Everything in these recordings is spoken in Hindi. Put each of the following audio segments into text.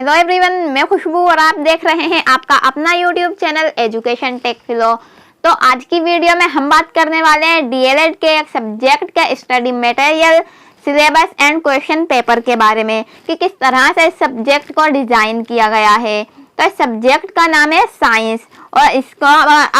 हेलो एवरीवन, मैं खुशबू और आप देख रहे हैं आपका अपना यूट्यूब चैनल एजुकेशन टेक फिलो। तो आज की वीडियो में हम बात करने वाले हैं डीएलएड के एक सब्जेक्ट का study material, syllabus and question paper के बारे में कि किस तरह से इस सब्जेक्ट को डिज़ाइन किया गया है। तो इस सब्जेक्ट का नाम है साइंस और इसको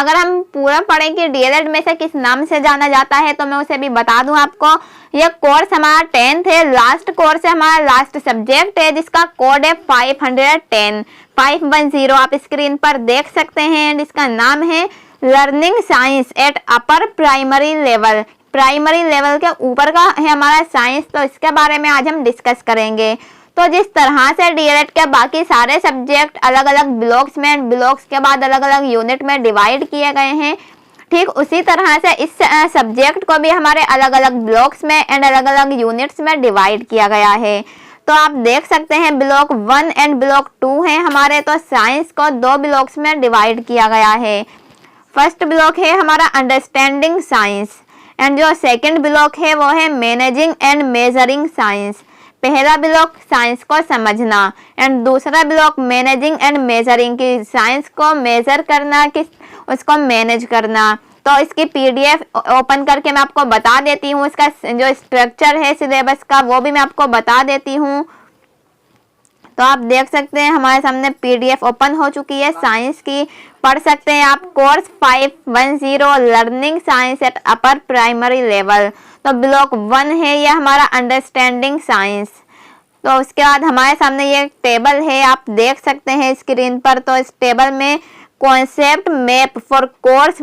अगर हम पूरा पढ़ें कि डीएलएड में से किस नाम से जाना जाता है तो मैं उसे भी बता दूं आपको। यह कोर्स हमारा 10th है, लास्ट कोर्स है, हमारा लास्ट सब्जेक्ट है जिसका कोड है 510 आप स्क्रीन पर देख सकते हैं। इसका नाम है learning science at upper primary level. Primary level के ऊपर का है हमारा साइंस, तो इसके बारे में आज हम डिस्कस करेंगे। तो जिस तरह से डीएलएड के बाकी सारे सब्जेक्ट अलग अलग ब्लॉक्स में, ब्लॉक्स के बाद अलग अलग यूनिट में डिवाइड किए गए हैं, ठीक उसी तरह से इस सब्जेक्ट को भी हमारे अलग अलग ब्लॉक्स में एंड अलग अलग यूनिट्स में डिवाइड किया गया है। तो आप देख सकते हैं ब्लॉक 1 एंड ब्लॉक 2 है हमारे। तो साइंस को 2 ब्लॉक्स में डिवाइड किया गया है। फर्स्ट ब्लॉक है हमारा अंडरस्टैंडिंग साइंस एंड जो सेकंड ब्लॉक है वो है मैनेजिंग एंड मेजरिंग साइंस। पहला ब्लॉक साइंस को समझना एंड दूसरा ब्लॉक मैनेजिंग एंड मेजरिंग की साइंस को मेजर करना, किस उसको मैनेज करना। तो इसकी पीडीएफ ओपन करके मैं आपको बता देती हूँ। इसका जो स्ट्रक्चर है सिलेबस का वो भी मैं आपको बता देती हूँ। तो आप देख सकते हैं हमारे सामने पीडीएफ ओपन हो चुकी है साइंस की, पढ़ सकते हैं आप। Course 510 learning science at upper primary level. तो ब्लॉक 1 है ये हमारा अंडरस्टैंडिंग साइंस। तो उसके बाद हमारे सामने ये टेबल है, आप देख सकते हैं स्क्रीन पर। तो इस टेबल में concept map for course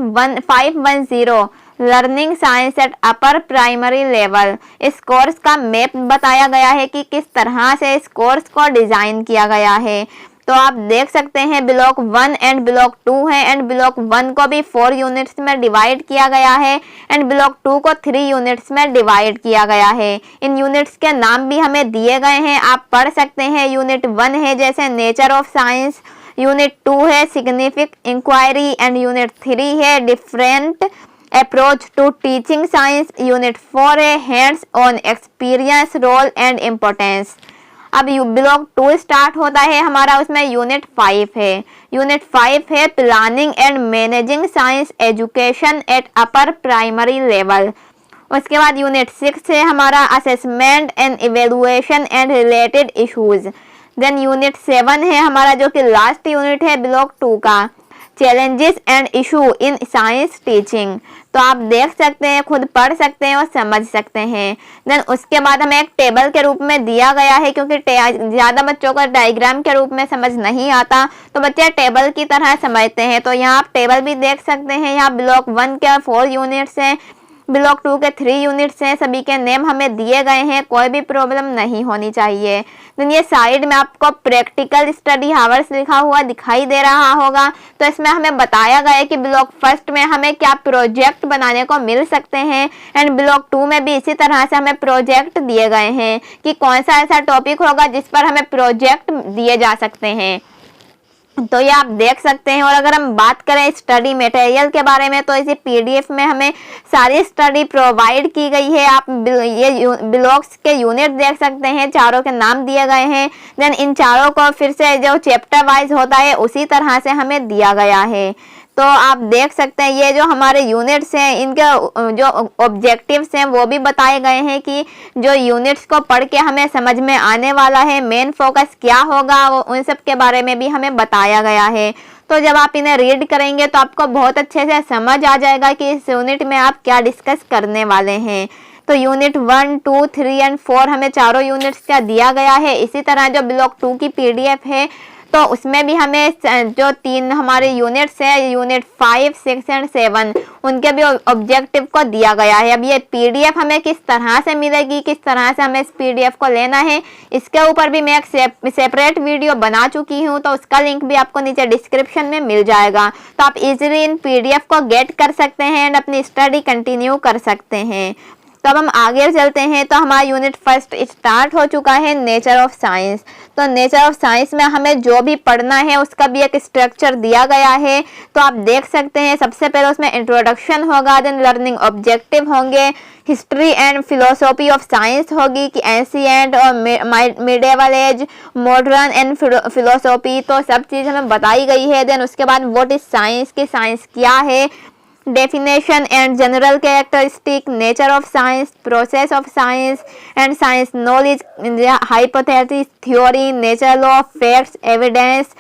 510 learning science at upper primary level. इस कोर्स का मैप बताया गया है कि किस तरह से इस कोर्स को डिजाइन किया गया है। तो आप देख सकते हैं ब्लॉक 1 एंड ब्लॉक 2 है एंड ब्लॉक 1 को भी 4 यूनिट्स में डिवाइड किया गया है एंड ब्लॉक 2 को 3 यूनिट्स में डिवाइड किया गया है। इन यूनिट्स के नाम भी हमें दिए गए हैं, आप पढ़ सकते हैं। यूनिट 1 है जैसे नेचर ऑफ साइंस, यूनिट 2 है सिग्निफिकेंट इंक्वायरी एंड यूनिट 3 है different approach to teaching science, unit 4 है hands on experience role and importance. अब ब्लॉक 2 स्टार्ट होता है हमारा, उसमें यूनिट 5 है। यूनिट 5 है planning and managing science education at upper primary level. उसके बाद यूनिट 6 है हमारा assessment and evaluation and related issues. Then unit 7 है हमारा जो कि लास्ट यूनिट है ब्लॉक 2 का, challenges and issue in science teaching. तो आप देख सकते हैं, खुद पढ़ सकते हैं और समझ सकते हैं। देन उसके बाद हमें एक टेबल के रूप में दिया गया है, क्योंकि ज़्यादा बच्चों को डायग्राम के रूप में समझ नहीं आता तो बच्चे टेबल की तरह समझते हैं। तो यहाँ आप टेबल भी देख सकते हैं। यहाँ ब्लॉक 1 के 4 यूनिट्स हैं, ब्लॉक 2 के 3 यूनिट्स हैं, सभी के नेम हमें दिए गए हैं, कोई भी प्रॉब्लम नहीं होनी चाहिए। तो ये साइड में आपको प्रैक्टिकल स्टडी हावर्स लिखा हुआ दिखाई दे रहा होगा। तो इसमें हमें बताया गया है कि ब्लॉक 1 में हमें क्या प्रोजेक्ट बनाने को मिल सकते हैं एंड ब्लॉक 2 में भी इसी तरह से हमें प्रोजेक्ट दिए गए हैं कि कौन सा ऐसा टॉपिक होगा जिस पर हमें प्रोजेक्ट दिए जा सकते हैं। तो ये आप देख सकते हैं। और अगर हम बात करें स्टडी मटेरियल के बारे में तो इसी पीडीएफ में हमें सारी स्टडी प्रोवाइड की गई है। आप ये ब्लॉक्स के यूनिट देख सकते हैं, चारों के नाम दिए गए हैं। देन इन चारों को फिर से जो चैप्टर वाइज होता है उसी तरह से हमें दिया गया है। तो आप देख सकते हैं ये जो हमारे यूनिट्स हैं इनके जो ऑब्जेक्टिव्स हैं वो भी बताए गए हैं कि जो यूनिट्स को पढ़ के हमें समझ में आने वाला है, मेन फोकस क्या होगा, वो उन सब के बारे में भी हमें बताया गया है। तो जब आप इन्हें रीड करेंगे तो आपको बहुत अच्छे से समझ आ जाएगा कि इस यूनिट में आप क्या डिस्कस करने वाले हैं। तो यूनिट 1, 2, 3 एंड 4 हमें चारों यूनिट्स का दिया गया है। इसी तरह जो ब्लॉक 2 की पीडीएफ है तो उसमें भी हमें जो 3 हमारे यूनिट्स हैं, यूनिट 5, 6 एंड 7, उनके भी ऑब्जेक्टिव को दिया गया है। अब ये पीडीएफ हमें किस तरह से मिलेगी, किस तरह से हमें इस पीडीएफ को लेना है, इसके ऊपर भी मैं एक सेपरेट वीडियो बना चुकी हूँ। तो उसका लिंक भी आपको नीचे डिस्क्रिप्शन में मिल जाएगा। तो आप इजीली इन पीडीएफ को गेट कर सकते हैं एंड अपनी स्टडी कंटिन्यू कर सकते हैं। तो अब हम आगे चलते हैं। तो हमारा यूनिट फर्स्ट स्टार्ट हो चुका है, नेचर ऑफ साइंस। तो नेचर ऑफ साइंस में हमें जो भी पढ़ना है उसका भी एक स्ट्रक्चर दिया गया है। तो आप देख सकते हैं सबसे पहले उसमें इंट्रोडक्शन होगा, देन लर्निंग ऑब्जेक्टिव होंगे, history and philosophy of science होगी कि एंशिएंट और medieval age, modern and philosophy, तो सब चीज़ हमें बताई गई है। देन उसके बाद व्हाट इज साइंस, कि साइंस क्या है, definition and general characteristic, nature of science, process of science and science knowledge, hypothesis, theory, nature law, facts, evidence.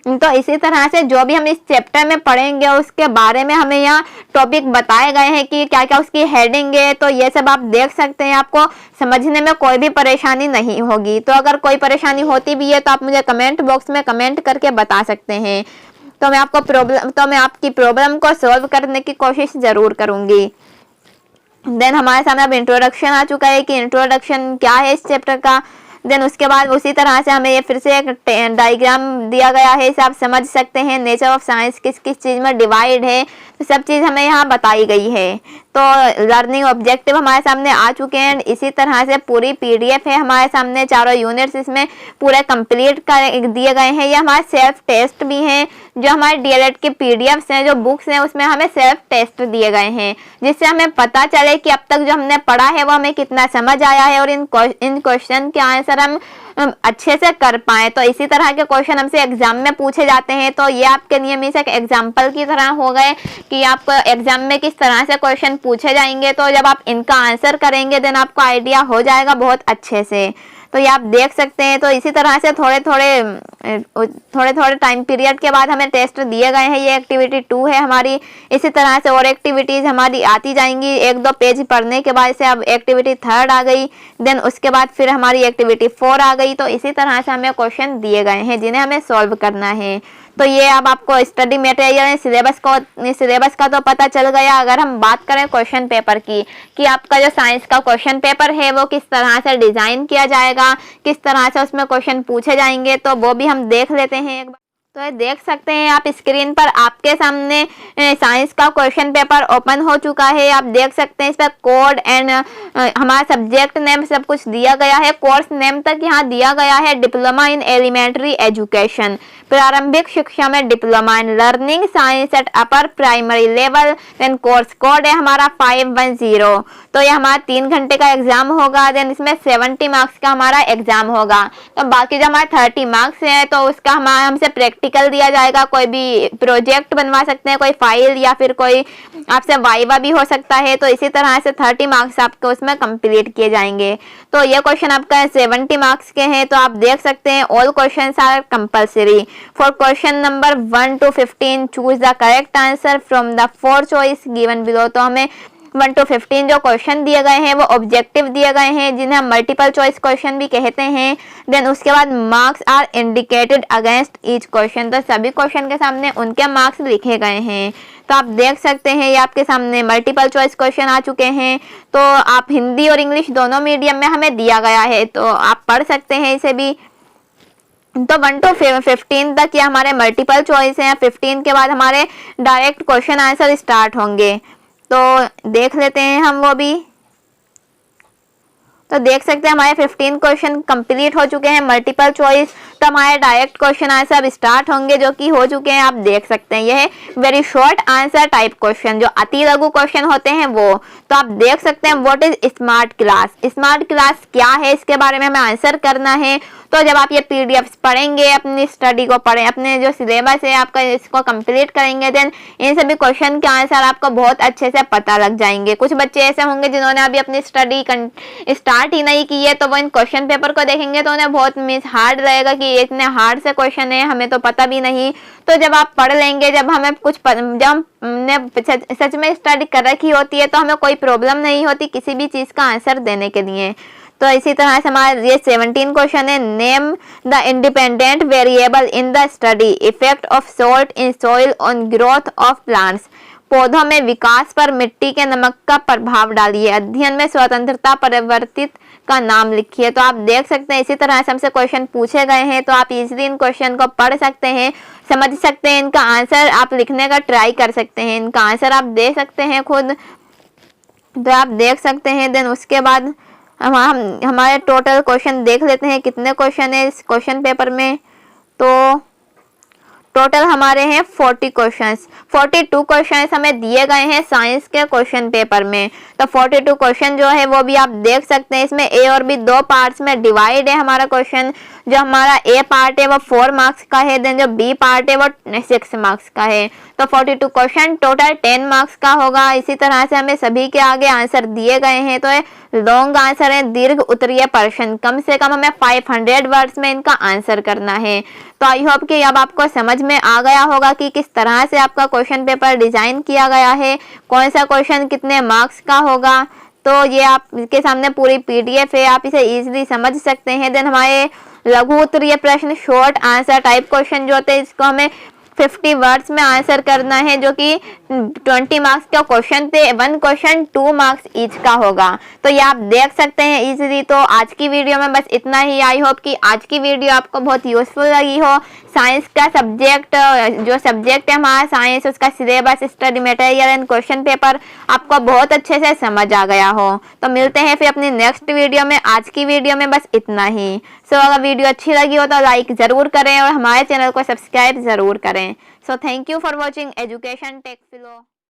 तो इसी तरह से जो भी हम इस चैप्टर में पढ़ेंगे उसके बारे में हमें यहाँ टॉपिक बताए गए हैं कि क्या क्या उसकी हेडिंग है। तो ये सब आप देख सकते हैं, आपको समझने में कोई भी परेशानी नहीं होगी। तो अगर कोई परेशानी होती भी है तो आप मुझे कमेंट बॉक्स में कमेंट करके बता सकते हैं। तो मैं आपकी प्रॉब्लम को सॉल्व करने की कोशिश ज़रूर करूँगी। देन हमारे सामने अब इंट्रोडक्शन आ चुका है कि इंट्रोडक्शन क्या है इस चैप्टर का। देन उसके बाद उसी तरह से हमें ये फिर से एक डायग्राम दिया गया है, इसे आप समझ सकते हैं। नेचर ऑफ साइंस किस किस चीज़ में डिवाइड है, तो सब चीज़ हमें यहाँ बताई गई है। तो लर्निंग ऑब्जेक्टिव हमारे सामने आ चुके हैं। इसी तरह से पूरी पीडीएफ है हमारे सामने, चारों यूनिट्स इसमें पूरे कंप्लीट कर दिए गए हैं। ये हमारे सेल्फ टेस्ट भी हैं, जो हमारे डीएलएड के पीडीएफ्स हैं, जो बुक्स हैं, उसमें हमें सेल्फ टेस्ट दिए गए हैं, जिससे हमें पता चले कि अब तक जो हमने पढ़ा है वो हमें कितना समझ आया है और इन क्वेश्चन के आंसर हम अच्छे से कर पाए। तो इसी तरह के क्वेश्चन हमसे एग्जाम में पूछे जाते हैं। तो ये आपके लिए मीन्स एक एग्जाम्पल की तरह हो गए कि आपको एग्जाम में किस तरह से क्वेश्चन पूछे जाएंगे। तो जब आप इनका आंसर करेंगे देन आपको आइडिया हो जाएगा बहुत अच्छे से। तो ये आप देख सकते हैं। तो इसी तरह से थोड़े थोड़े टाइम पीरियड के बाद हमें टेस्ट दिए गए हैं। ये एक्टिविटी 2 है हमारी। इसी तरह से और एक्टिविटीज़ हमारी आती जाएंगी, 1-2 पेज पढ़ने के बाद से अब एक्टिविटी 3 आ गई, देन उसके बाद फिर हमारी एक्टिविटी 4 आ गई। तो इसी तरह से हमें क्वेश्चन दिए गए हैं जिन्हें हमें सॉल्व करना है। तो ये अब आपको स्टडी मटेरियल सिलेबस का तो पता चल गया। अगर हम बात करें क्वेश्चन पेपर की, कि आपका जो साइंस का क्वेश्चन पेपर है वो किस तरह से डिज़ाइन किया जाएगा, किस तरह से उसमें क्वेश्चन पूछे जाएंगे, तो वो भी हम देख लेते हैं एक बार। तो ये देख सकते हैं आप स्क्रीन पर, आपके सामने साइंस का क्वेश्चन पेपर ओपन हो चुका है। आप देख सकते हैं इस पर कोड एंड हमारा सब्जेक्ट नेम सब कुछ दिया गया है, कोर्स नेम तक यहाँ दिया गया है। डिप्लोमा इन एलिमेंट्री एजुकेशन, प्रारंभिक शिक्षा में diploma in learning science at upper primary level. Then course code है हमारा 510। तो ये हमारा 3 घंटे का एग्जाम होगा। देन इसमें 70 मार्क्स का हमारा एग्जाम होगा। तो बाकी जो हमारे 30 मार्क्स हैं तो उसका हमसे प्रैक्टिकल दिया जाएगा। कोई भी प्रोजेक्ट बनवा सकते हैं, कोई फाइल, या फिर कोई आपसे वाइवा भी हो सकता है। तो इसी तरह से 30 मार्क्स आपको उसमें कंप्लीट किए जाएंगे। तो ये क्वेश्चन आपका 70 मार्क्स के हैं। तो आप देख सकते हैं all questions are compulsory. For question number 1 to 15 choose the correct answer from the 4 choice given below. तो हमें 1 to 15 जो क्वेश्चन दिए गए हैं वो ऑब्जेक्टिव दिए गए हैं, जिन्हें हम मल्टीपल चॉइस क्वेश्चन भी कहते हैं। देन उसके बाद marks are indicated against each question. तो सभी क्वेश्चन के सामने उनके मार्क्स लिखे गए हैं। तो आप देख सकते हैं ये आपके सामने मल्टीपल चॉइस क्वेश्चन आ चुके हैं। तो आप हिंदी और इंग्लिश दोनों मीडियम में हमें दिया गया है, तो आप पढ़ सकते हैं इसे भी। तो 1 to 15 तक ये हमारे मल्टीपल चॉइस हैं। 15 के बाद हमारे डायरेक्ट क्वेश्चन आंसर स्टार्ट होंगे। तो देख लेते हैं हम वो भी। तो देख सकते हैं हमारे 15 क्वेश्चन कंप्लीट हो चुके हैं मल्टीपल चॉइस। तो हमारे डायरेक्ट क्वेश्चन आंसर अब स्टार्ट होंगे, जो कि हो चुके हैं। आप देख सकते हैं यह very short answer type question, जो अति लघु क्वेश्चन होते हैं वो। तो आप देख सकते हैं what is smart class. Smart class क्या है, इसके बारे में हमें आंसर करना है। तो जब आप ये पीडीएफ पढ़ेंगे, अपनी स्टडी को पढ़ें, अपने जो सिलेबस है आपका इसको कंप्लीट करेंगे, देन इन सभी क्वेश्चन के आंसर आपको बहुत अच्छे से पता लग जाएंगे। कुछ बच्चे ऐसे होंगे जिन्होंने अभी अपनी स्टडी स्टार्ट ही नहीं की है, तो वो इन क्वेश्चन पेपर को देखेंगे तो उन्हें बहुत हार्ड लगेगा कि ये इतने हार्ड से क्वेश्चन है, हमें तो पता भी नहीं। तो जब आप पढ़ लेंगे, जब हमने सच में स्टडी कर रखी होती है तो हमें कोई प्रॉब्लम नहीं होती किसी भी चीज़ का आंसर देने के लिए। तो इसी तरह से हमारा ये 17 क्वेश्चन है। Name the independent variable in the study, effect of salt in soil on growth of plants. पौधों में विकास पर मिट्टी के नमक का प्रभाव डालिए। अध्ययन में स्वतंत्रता परिवर्तित का नाम लिखिए। तो आप देख सकते हैं इसी तरह से हमसे क्वेश्चन पूछे गए हैं। तो आप इजीली इन क्वेश्चन को पढ़ सकते हैं, समझ सकते हैं, इनका आंसर आप लिखने का ट्राई कर सकते हैं, इनका आंसर आप दे सकते हैं खुद। तो आप देख सकते हैं। देन उसके बाद हम हमारे टोटल क्वेश्चन देख लेते हैं कितने क्वेश्चन है इस क्वेश्चन पेपर में। तो टोटल हमारे हैं 40 क्वेश्चंस, 42 क्वेश्चंस हमें दिए गए हैं साइंस के क्वेश्चन पेपर में। तो 42 क्वेश्चन जो है वो भी आप देख सकते हैं। इसमें ए और बी दो पार्ट्स में डिवाइड है हमारा क्वेश्चन। जो हमारा ए पार्ट है वो 4 मार्क्स का है, देन जो बी पार्ट है वो 6 मार्क्स का है। तो 42 क्वेश्चन टोटल 10 मार्क्स का होगा। इसी तरह से हमें सभी के आगे आंसर दिए गए हैं। तो लॉन्ग आंसर है, दीर्घ उत्तरीय प्रश्न, कम से कम हमें 500 वर्ड्स में इनका आंसर करना है। तो आई होप कि अब आपको समझ में आ गया होगा कि किस तरह से आपका क्वेश्चन पेपर डिजाइन किया गया है, कौन सा क्वेश्चन कितने मार्क्स का होगा। तो ये आपके सामने पूरी पीडीएफ है, आप इसे इजीली समझ सकते हैं। देन हमारे लघु उत्तरीय प्रश्न, शॉर्ट आंसर टाइप क्वेश्चन जो होते हैं, इसको हमें 50 वर्ड्स में आंसर करना है, जो कि 20 मार्क्स का क्वेश्चन थे। 1 क्वेश्चन 2 मार्क्स ईच का होगा। तो ये आप देख सकते हैं इजीली। तो आज की वीडियो में बस इतना ही। आई होप कि आज की वीडियो आपको बहुत यूजफुल लगी हो। साइंस का सब्जेक्ट, जो सब्जेक्ट है हमारा साइंस, उसका syllabus, study material and question paper आपको बहुत अच्छे से समझ आ गया हो। तो मिलते हैं फिर अपनी नेक्स्ट वीडियो में। आज की वीडियो में बस इतना ही। सो अगर वीडियो अच्छी लगी हो तो लाइक ज़रूर करें और हमारे चैनल को सब्सक्राइब ज़रूर करें। So thank you for watching Education Tech Philo.